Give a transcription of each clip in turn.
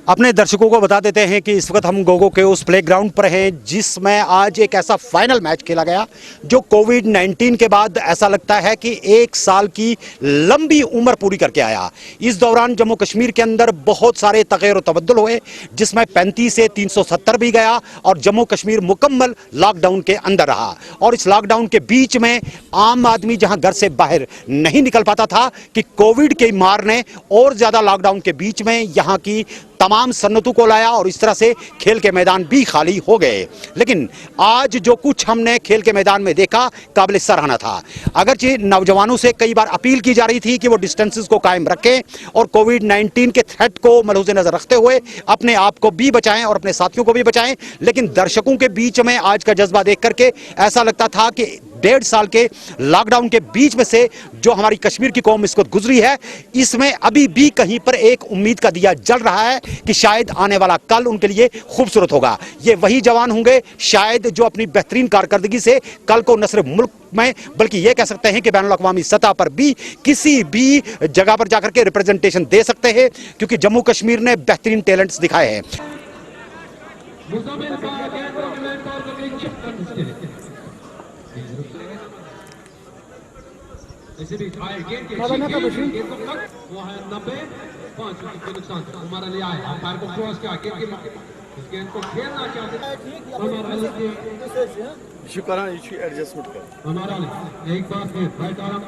अपने दर्शकों को बता देते हैं कि इस वक्त हम गोगो के उस प्लेग्राउंड पर हैं जिसमें आज एक ऐसा फाइनल मैच खेला गया जो कोविड-19 के बाद ऐसा लगता है कि एक साल की लंबी उम्र पूरी करके आया। इस दौरान जम्मू कश्मीर के अंदर बहुत सारे तगैर तबद्दुल हुए जिसमें 35 से 370 भी गया और जम्मू कश्मीर मुकम्मल लॉकडाउन के अंदर रहा। और इस लॉकडाउन के बीच में आम आदमी जहां घर से बाहर नहीं निकल पाता था कि कोविड की मार ने और ज्यादा लॉकडाउन के बीच में यहां की तमाम सन्नतों को लाया और इस तरह से खेल के मैदान भी खाली हो गए। लेकिन आज जो कुछ हमने खेल के मैदान में देखा काबिल सराहना था। अगरचे नौजवानों से कई बार अपील की जा रही थी कि वो डिस्टेंसेस को कायम रखें और कोविड-19 के थ्रेट को मलहूज़ नजर रखते हुए अपने आप को भी बचाएं और अपने साथियों को भी बचाएं। लेकिन दर्शकों के बीच में आज का जज्बा देख करके ऐसा लगता था कि 1.5 साल के लॉकडाउन के बीच में से जो हमारी कश्मीर की कौम इस वक्त गुजरी है, इसमें अभी भी कहीं पर एक उम्मीद का दिया जल रहा है कि शायद आने वाला कल उनके लिए खूबसूरत होगा। ये वही जवान होंगे शायद जो अपनी बेहतरीन कारकर्दगी से कल को न सिर्फ मुल्क में बल्कि ये कह सकते हैं कि बैनुल अक़वामी सतह पर भी किसी भी जगह पर जाकर के रिप्रेजेंटेशन दे सकते हैं, क्योंकि जम्मू कश्मीर ने बेहतरीन टैलेंट्स दिखाए हैं। इसे भी आए गेंद के गेंद को तक वो है 90 5 के नुकसान उमर अली आए अंपायर को क्रॉस किया गेंद के इस गेंद को खेलना चाहते उमर अली के şu karan içi adjustment कर उमर अली एक बार फिर राइट आर्म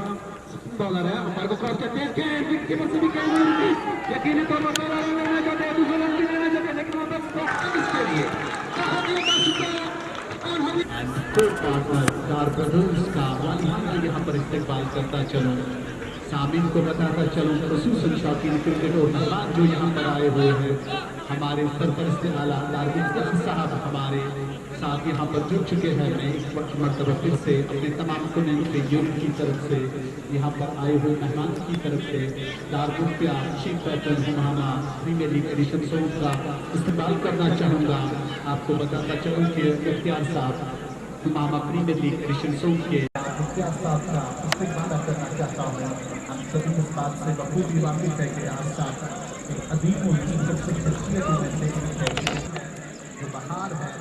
बॉलर है अंपायर को क्रॉस करते हैं गेंद की मत भी खेल यकीनी तौर पर लेना चाहते हैं दूसरा रन लेना चाहते हैं लेकिन वहां पर इसके लिए बहुत ही अच्छा शुक्रिया यहाँ पर इस्तेमाल करता चलो सामिन को बताता चलो खसूसन शौकीन क्रिकेट और मेहमान जो यहाँ पर आए हुए हैं हमारे सरपरस्त आला साहब हमारे साथ यहाँ पर जुड़ चुके हैं। मैं एक मरतबा फिर से अपने तमाम यूनिट की तरफ से यहाँ पर आए हुए मेहमान की तरफ से दारमुफ्तिया चीफ पैटर्न हुमामा प्रीमियर लीग एडिशन सॉन्ग का इस्तेमाल करना चाहूँगा। आपको बताता चलूँ कि इख्तियार साहब हुमामा प्रीमियर लीग एडिशन सॉन्ग के इख्तियार साहब का इस्तेमाल करना चाहता हूँ। हम सभी इस बात से बखूबी वाकिफ है कि आज साहब एक अदीब और सबसे शख्सियतों में से एक है जो बाहर है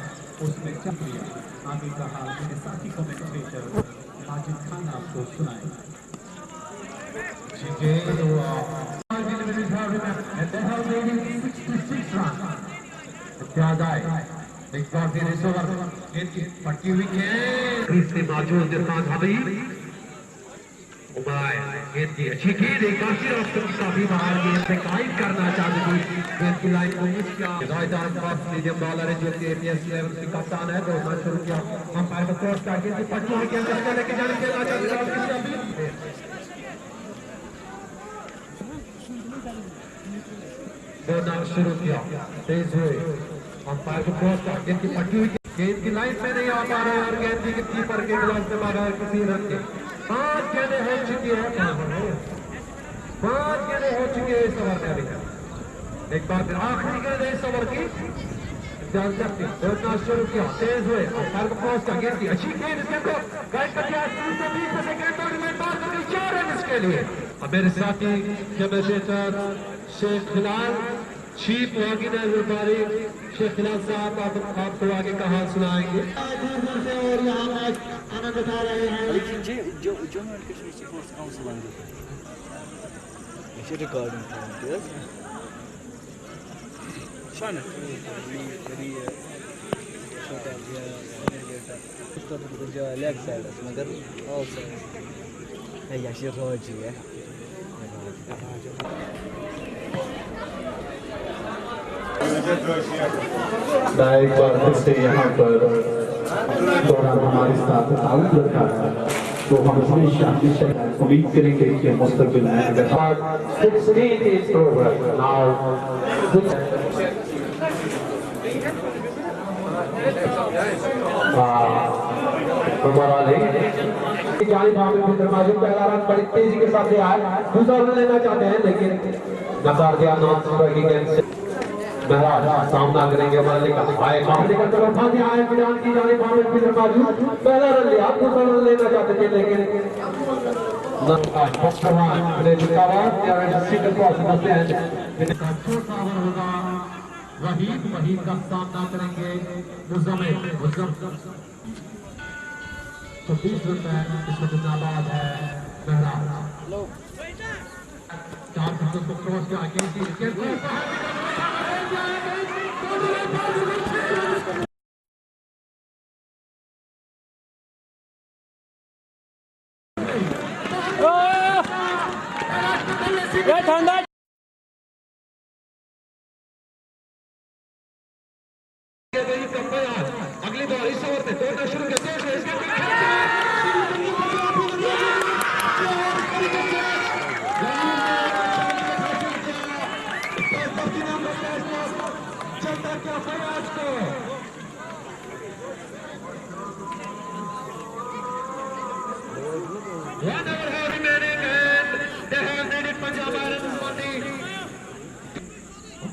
उसमें चक्रिया आगे का हाल मेरे साथी कमेंटेटर माजिद खान आपको सुनाए। एक बार फिर इस ओवर पट्टी हुई क्रीज पे मौजूद इरफान हमीद गेंद की अच्छी गेंद एक बार फिर काफी बाहर गेंद से गाइड करना चाहते थे गेंद की लाइन को मिस किया। Right arm fast medium bowler है जो कि एपीएस लेवल से कप्तान है दौड़ना शुरू किया अंपायर को क्रॉस कर गेंद की पट्टी हुई गेंद को लेके जाने के लिए दौड़ना शुरू किया तेज हुए अंपायर को क्रॉस कर गेंद की पट्टी हुई गेंद की लाइन में नहीं आ पा रहे और गेंद की कीपर के गिलास में बगैर किसी रन के 5 गेंदें हो चुकी है 5 गेंदें हो चुकी है इस ओवर में अभी एक बार फिर आखिरी गेंद है इस ओवर की ध्यान रखते दौड़ना शुरू किया तेज हुए अंपायर को क्रॉस कर गेंद की अच्छी गेंद इसके को गाइड कर दिया 20 सेकंड और मिनट पार करके 4 रन इसके लिए। अब मेरे साथी कमेंटेटर शेख हिलाल चीफ वागिनर व्यापारी शेख हिलाल साहब आपको आगे का हाल सुनाएंगे और यहाँ मैच आनंद उठा रहे हैं। लेग साइड मगर ऑफ साइड है याशिर रोजी है एक बार फिर से यहाँ पर दौरान हमारे साथ ताल्लुक रखा है तो हम हमेशा उम्मीद करेंगे कि मुस्तकबिल में अगर पहला रन बड़ी तेजी के साथ आया दूसरा रन लेना चाहते हैं लेकिन नकार दिया महराज सामना करेंगे हमारे आए मामले का तरफ आगे आए मैदान की जाने पहला रन लिया दूसरा रन लेना चाहते थे लेकिन भगवान वहीद का सामना करेंगे मुजम्मिल। 26 रन है इस वक्त नाबाद है बहराम। 4 विकेट को क्रॉस किया ठंडा अगली बार इस ओवर में तोड़ना शुरू करते हैं।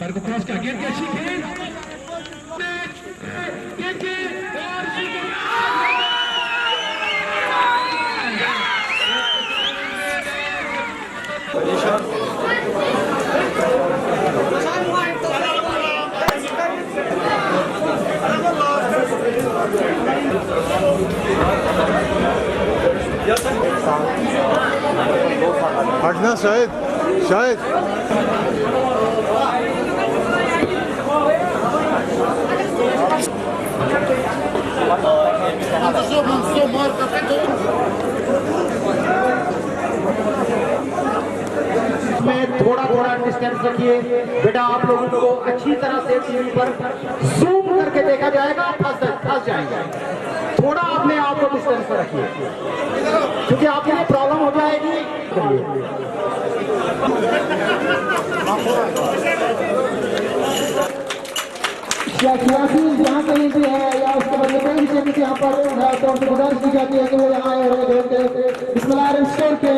पर को क्रॉस किया गेंद की अच्छी गेंद हटना शायद में थोड़ा डिस्टेंस रखिए बेटा। आप लोगों को अच्छी तरह से टीवी पर जूम करके देखा जाएगा, फंस जाएंगे। थोड़ा अपने आप को डिस्टेंस पर रखिए क्योंकि आपके लिए प्रॉब्लम हो जाएगी। जहाँ कहीं भी है या उसके बदले कोई भी चीज यहाँ पर तो उनसे गुजारिश की जाती है कि वो यहाँ आए और बिस्मिल्लाह के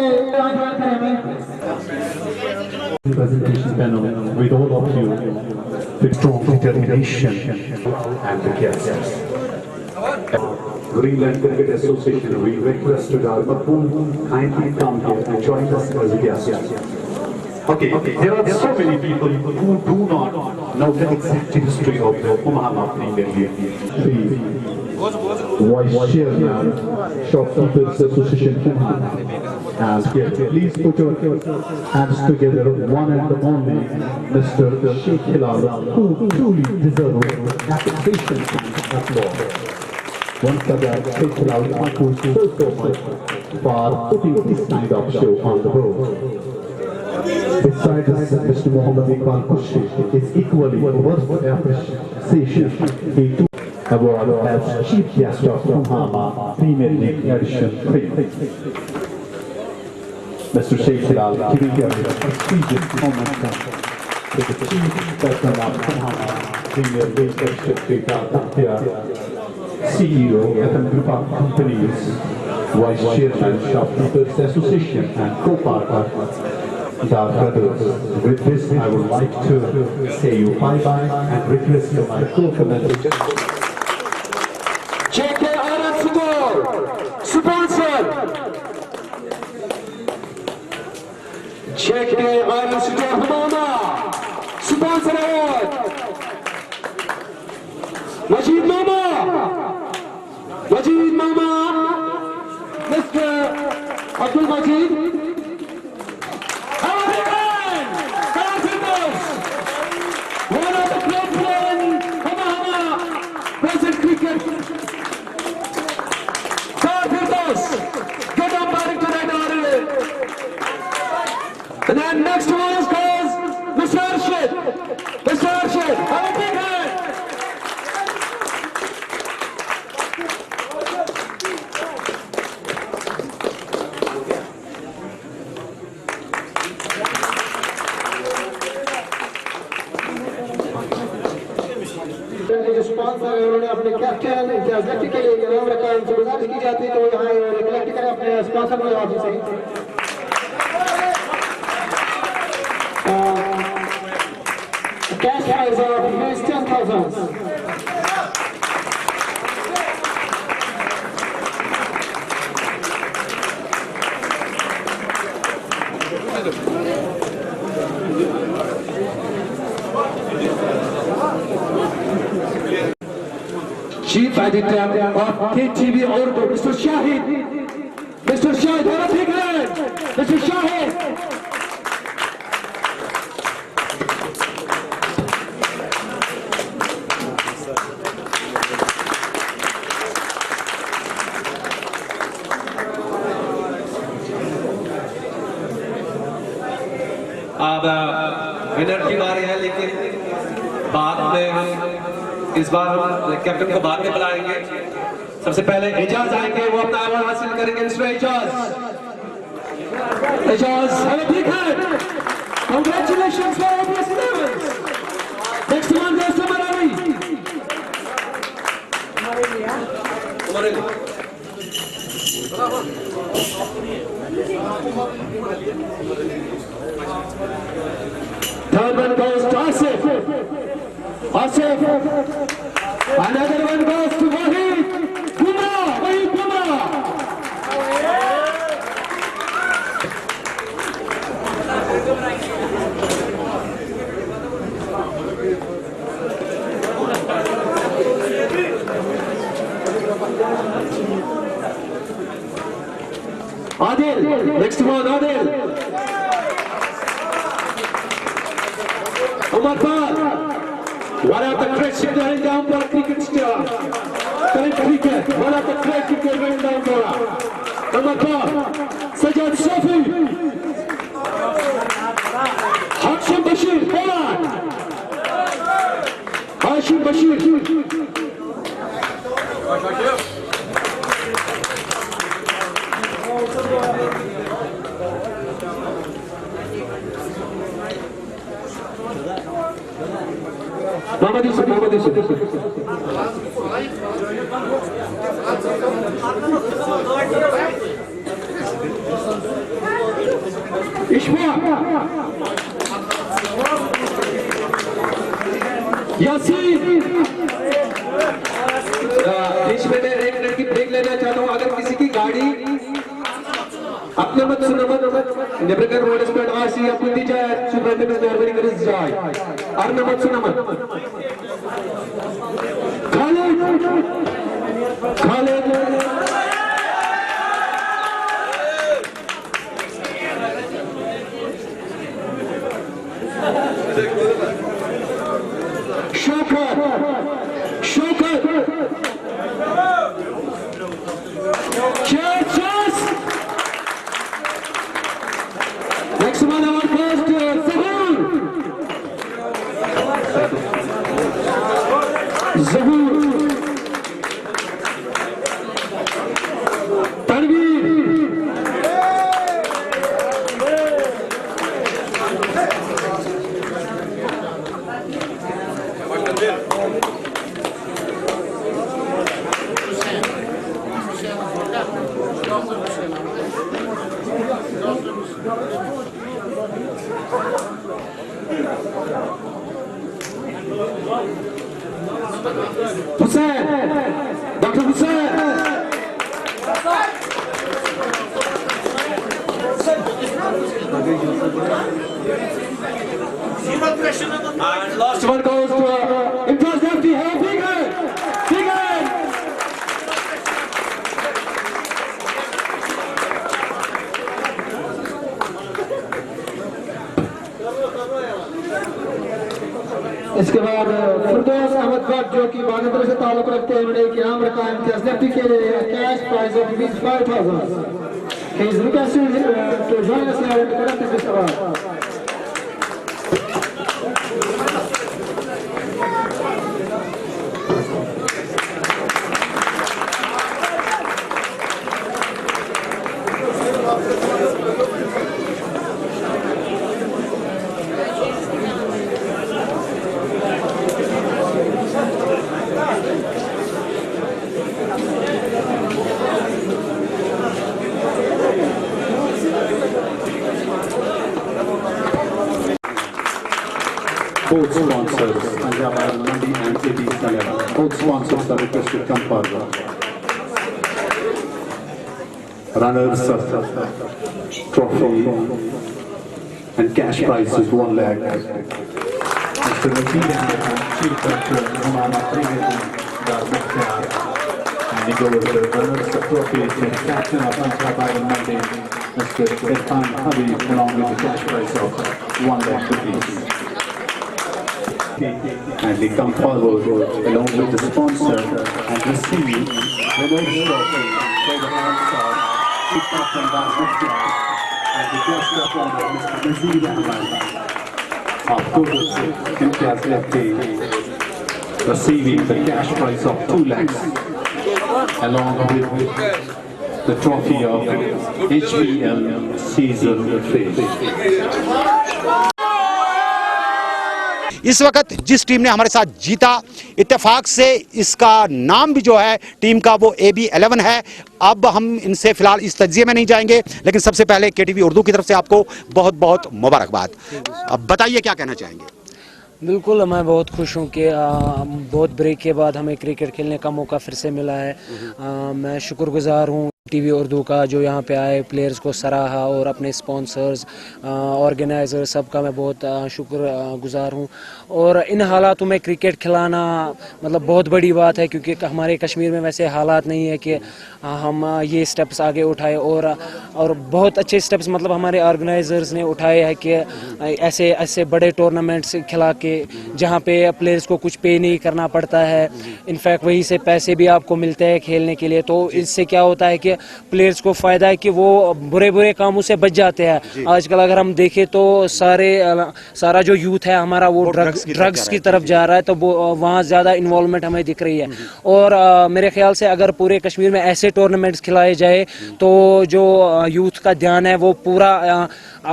presentation panel with all of you with strong determination and the guests. Greenland Cricket Association, we request to Darbapool kindly come here and join us as a guest. Okay, there are so many people who do not know the exact history of the Umahama Premier League. Vice Chairman, Shopkeepers Association Umahama, and here, please put your hands together, one and only Mr. Sheikh Hilal, who truly deserves appreciation and applause. Once again, Sheikh Hilal, thank you so much for putting this kind of show on the road. Besides us, Mr. Muhammad Iqbal Kushi is equally worth appreciation. He too award as Chief Guest of Umahama Premier League Edition 3. Mr. Sheikh Hilal giving a prestigious moment to the Chief Guest of Umahama Premier League Edition 3, CEO of Group of Companies, Vice Chairman, Shopkeepers Association and co-partner. With this, I would like to say you bye-bye and request my co-commentator. JK Iron Store, sponsor. JK Iron Store Humana, sponsor award. Majid Mama, Mr. Abdul Majid. And then next one is called Mr. Arshid. Mr. Arshid, have a big hand. Sponsor है उन्होंने अपने captain इजाजत के लिए इनाम रखा है। उनसे गुजारिश की जाती है तो यहाँ और कलेक्ट करें अपने स्पॉन्सर को ऑफिस से। Cash prize of $10,000. Chief Editor of KTV Urdu, Mr. Shahid. Mr. Shahid, have a big hand. Mr. Shahid. अब विनर की बारी है, लेकिन बाद में इस बार हम कैप्टन को बाद में बुलाएंगे। सबसे पहले एजाज आएंगे, वो अपना अवार्ड हासिल करेंगे। Mister Ejaz, have a big hand. Congratulations for ABS 11. Next one goes to Marawi. Third one goes to Asif. Asif. Another one goes to Wahid Kumar. Wahid Kumar. Adil. Next one, Adil. Umar Pal, one of the great shooter down for cricket star. Current cricket, one of the great cricket running down for. Umar Pal, Sajjad Safi, Hashim Bashir, Poland. Hashim Bashir. Muhammad Yusuf, Muhammad Yusuf. Ishmaq. Yasin. बीच में मैं 1 minute की break लेना चाहता हूँ। अगर किसी की गाड़ी अपने मत सुना निब्रकर रोड स्पीड आसी या कुछ जाए सुबह में मेहरबानी कर जाए और न मत सुना मत Khalid. Shaukat. Churches. Next one our first Zahur. Hussain, Dr. Hussain. And last one goes to Imtiaz Dafti. Hey, big hand, big hand. इसके बाद फिरदौस अहमद भट्ट जो कि बागेंद्र से ताल्लुक रखते हैं, उन्होंने एक इनाम रखा है इम्तियाज दफ्ती के लिए, cash prize of ₹5,000. He is requested to join us here and collect this award. Both sponsors, Punjab Iron Mandi and AB Salera, both sponsors are requested to come forward. Runners trophy and cash prize is 1 lakh. Mr. Naseer and Chief Doctor Humana Trivedi Dar Mukhtar. And he goes the runners trophy to captain of Punjab Monday, Mr. Irfan Habib, along with the cash prize of 1 lakh rupees. And they come forward along with the sponsor and receive the winners trophy for the hands of Chief Captain Dar Mukhtar and the guest of honor, Mr. Nazeer Ahmed. Of course, Imtiaz FK receiving the cash prize of 2 lakhs along with the trophy of HBL season 3. इस वक्त जिस team ने हमारे साथ जीता, इत्तेफाक से इसका नाम भी जो है टीम का वो AB11 है। अब हम इनसे फिलहाल इस तज्जिए में नहीं जाएंगे, लेकिन सबसे पहले KTV उर्दू की तरफ से आपको बहुत बहुत मुबारकबाद। अब बताइए क्या कहना चाहेंगे? बिल्कुल, मैं बहुत खुश हूँ कि बहुत ब्रेक के बाद हमें क्रिकेट खेलने का मौका फिर से मिला है। मैं शुक्रगुजार हूँ टीवी उर्दू का, जो यहाँ पे आए, प्लेयर्स को सराहा और अपने स्पॉन्सर्स, ऑर्गेनाइजर, सबका मैं बहुत शुक्रगुजार हूँ। और इन हालातों में क्रिकेट खिलाना मतलब बहुत बड़ी बात है, क्योंकि हमारे कश्मीर में वैसे हालात नहीं है कि हम ये स्टेप्स आगे उठाए। और बहुत अच्छे स्टेप्स मतलब हमारे ऑर्गेनाइजर्स ने उठाए हैं कि ऐसे ऐसे बड़े टूर्नामेंट्स खिला के जहाँ पे प्लेयर्स को कुछ पे नहीं करना पड़ता है, इनफैक्ट वहीं से पैसे भी आपको मिलते हैं खेलने के लिए। तो इससे क्या होता है कि प्लेयर्स को फ़ायदा है कि वो बुरे बुरे कामों से बच जाते हैं। आजकल अगर हम देखें तो सारा जो यूथ है हमारा वो ड्रग्स की तरफ जा रहा है, तो वो वहाँ ज़्यादा इन्वॉल्वमेंट हमें दिख रही है। और मेरे ख्याल से अगर पूरे कश्मीर में ऐसे टूर्नामेंट्स खिलाए जाए तो जो यूथ का ध्यान है वो पूरा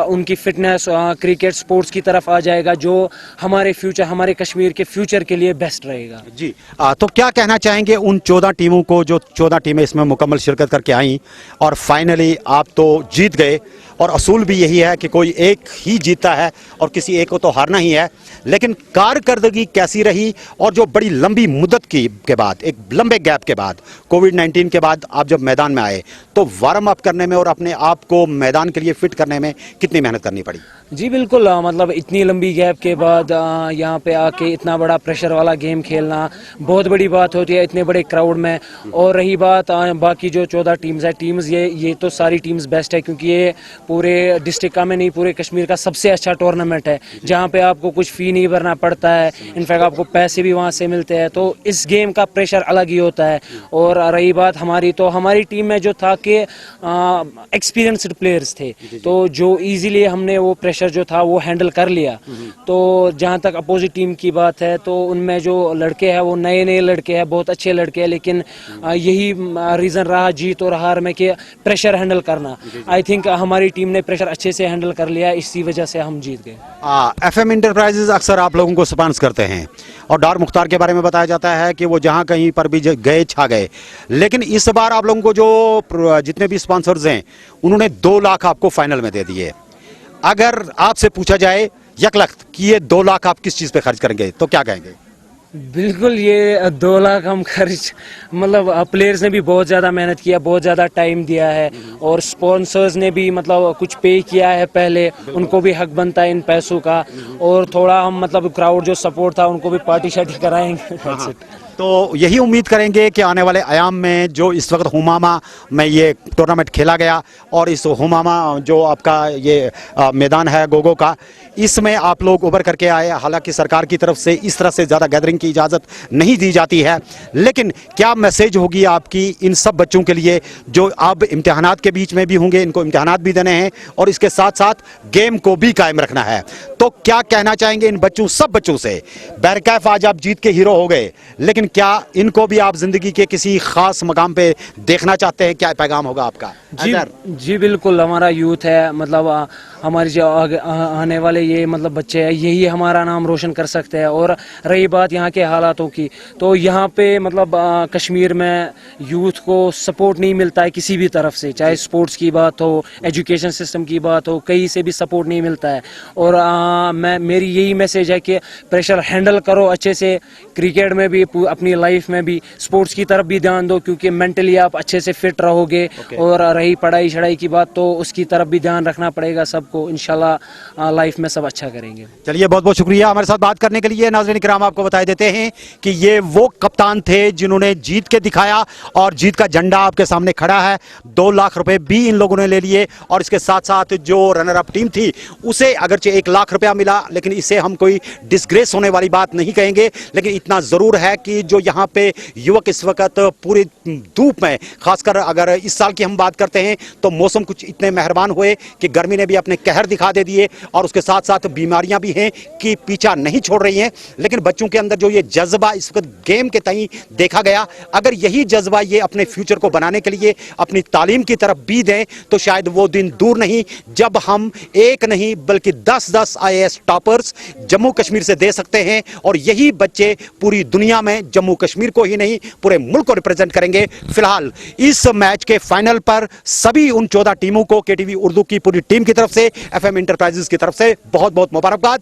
उनकी फिटनेस क्रिकेट स्पोर्ट्स की तरफ आ जाएगा, जो हमारे कश्मीर के फ्यूचर के लिए बेस्ट रहेगा। जी, तो क्या कहना चाहेंगे उन 14 टीमों को, जो 14 टीमें इसमें मुकम्मल शिरकत करके आई और फाइनली आप तो जीत गए, और असूल भी यही है कि कोई एक ही जीतता है और किसी एक को तो हारना ही है, लेकिन कारकर्दगी कैसी रही? और जो बड़ी लंबी मुद्दत के बाद, एक लंबे गैप के बाद, कोविड-19 के बाद आप जब मैदान में आए तो वार्म अप करने में और अपने आप को मैदान के लिए फिट करने में कितनी मेहनत करनी पड़ी? जी बिल्कुल, मतलब इतनी लंबी गैप के बाद यहाँ पे आके इतना बड़ा प्रेशर वाला गेम खेलना बहुत बड़ी बात होती है इतने बड़े क्राउड में। और रही बात बाकी जो 14 टीम्स है, ये तो सारी टीम्स बेस्ट है, क्योंकि ये पूरे डिस्ट्रिक्ट का में नहीं, पूरे कश्मीर का सबसे अच्छा टूर्नामेंट है, जहाँ पे आपको कुछ फ़ी नहीं भरना पड़ता है, इनफैक्ट आपको पैसे भी वहाँ से मिलते हैं। तो इस गेम का प्रेशर अलग ही होता है। और रही बात हमारी टीम में जो था कि एक्सपीरियंस्ड प्लेयर्स थे, तो जो ईजीली हमने वो प्रेशर जो था वो हैंडल कर लिया। तो जहाँ तक अपोजिट टीम की बात है तो उनमें जो लड़के हैं वो नए लड़के हैं, बहुत अच्छे लड़के हैं, लेकिन यही रीज़न रहा जीत और हार में कि प्रेशर हैंडल करना। आई थिंक हमारी टीम ने प्रेशर अच्छे से हैंडल कर लिया, इसी वजह से हम जीत गए। FM इंटरप्राइजेज अक्सर आप लोगों को स्पॉन्सर करते हैं, और डार मुख्तार के बारे में बताया जाता है कि वो जहाँ कहीं पर भी गए छा गए, लेकिन इस बार आप लोगों को जो जितने भी स्पॉन्सर्स हैं उन्होंने 2 लाख आपको फाइनल में दे दिए। अगर आपसे पूछा जाए यकलख्त कि ये 2 लाख आप किस चीज़ पे खर्च करेंगे तो क्या कहेंगे? बिल्कुल, ये 2 लाख हम खर्च मतलब प्लेयर्स ने भी बहुत ज़्यादा मेहनत किया, बहुत ज़्यादा टाइम दिया है, और स्पॉन्सर्स ने भी मतलब कुछ पे किया है पहले, उनको भी हक बनता है इन पैसों का। और थोड़ा हम मतलब क्राउड जो सपोर्ट था उनको भी पार्टी शार्टी कराएंगे। तो यही उम्मीद करेंगे कि आने वाले आयाम में जो इस वक्त हुमामा में ये टूर्नामेंट खेला गया, और इस हुमामा जो आपका ये मैदान है गोगो का, इसमें आप लोग उभर करके आए। हालांकि सरकार की तरफ से इस तरह से ज़्यादा गैदरिंग की इजाज़त नहीं दी जाती है, लेकिन क्या मैसेज होगी आपकी इन सब बच्चों के लिए जो अब इम्तिहानात के बीच में भी होंगे, इनको इम्तिहानात भी देने हैं और इसके साथ साथ गेम को भी कायम रखना है? तो क्या कहना चाहेंगे इन सब बच्चों से? बैरकैफ आज आप जीत के हीरो हो गए, लेकिन क्या इनको भी आप जिंदगी के किसी खास मकाम पे देखना चाहते हैं? क्या पैगाम होगा आपका? जी बिल्कुल, हमारा यूथ है, मतलब हमारी जो आने वाले ये मतलब बच्चे हैं, यही हमारा नाम रोशन कर सकते हैं। और रही बात यहाँ के हालातों की, तो यहाँ पे मतलब कश्मीर में यूथ को सपोर्ट नहीं मिलता है किसी भी तरफ से, चाहे स्पोर्ट्स की बात हो, एजुकेशन सिस्टम की बात हो, कहीं से भी सपोर्ट नहीं मिलता है। और मेरी यही मैसेज है कि प्रेशर हैंडल करो अच्छे से, क्रिकेट में भी, अपनी लाइफ में भी, स्पोर्ट्स की तरफ भी ध्यान दो, क्योंकि मेंटली आप अच्छे से फिट रहोगे। और रही पढ़ाई की बात, तो उसकी तरफ भी ध्यान रखना पड़ेगा सबको, इंशाल्लाह लाइफ में सब अच्छा करेंगे। चलिए, बहुत बहुत शुक्रिया हमारे साथ बात करने के लिए। नाज़रीन किराम, आपको बता देते हैं कि ये वो कप्तान थे जिन्होंने जीत के दिखाया और जीत का झंडा आपके सामने खड़ा है। 2 लाख रुपए भी इन लोगों ने ले लिए और इसके साथ साथ जो रनर अप टीम थी उसे अगरचे 1 लाख रुपया मिला, लेकिन इसे हम कोई डिस्ग्रेस होने वाली बात नहीं कहेंगे। लेकिन इतना जरूर है कि जो यहाँ पे युवक इस वक्त पूरी धूप में, खासकर अगर इस साल की हम बात करते हैं तो मौसम कुछ इतने मेहरबान हुए कि गर्मी ने भी अपने कहर दिखा दे दिए और उसके साथ साथ बीमारियां भी हैं कि पीछा नहीं छोड़ रही हैं। लेकिन बच्चों के अंदर जो ये जज्बा इस वक्त गेम के तई देखा गया, अगर यही जज्बा ये अपने फ्यूचर को बनाने के लिए अपनी तालीम की तरफ भी दें तो शायद वो दिन दूर नहीं जब हम एक नहीं बल्कि 10-10 IAS टॉपर्स जम्मू कश्मीर से दे सकते हैं। और यही बच्चे पूरी दुनिया में जम्मू कश्मीर को ही नहीं पूरे मुल्क को रिप्रेजेंट करेंगे। फिलहाल इस मैच के फाइनल पर सभी उन 14 टीमों को KTV उर्दू की पूरी टीम की तरफ से, FM इंटरप्राइजेस की तरफ से बहुत बहुत मुबारकबाद।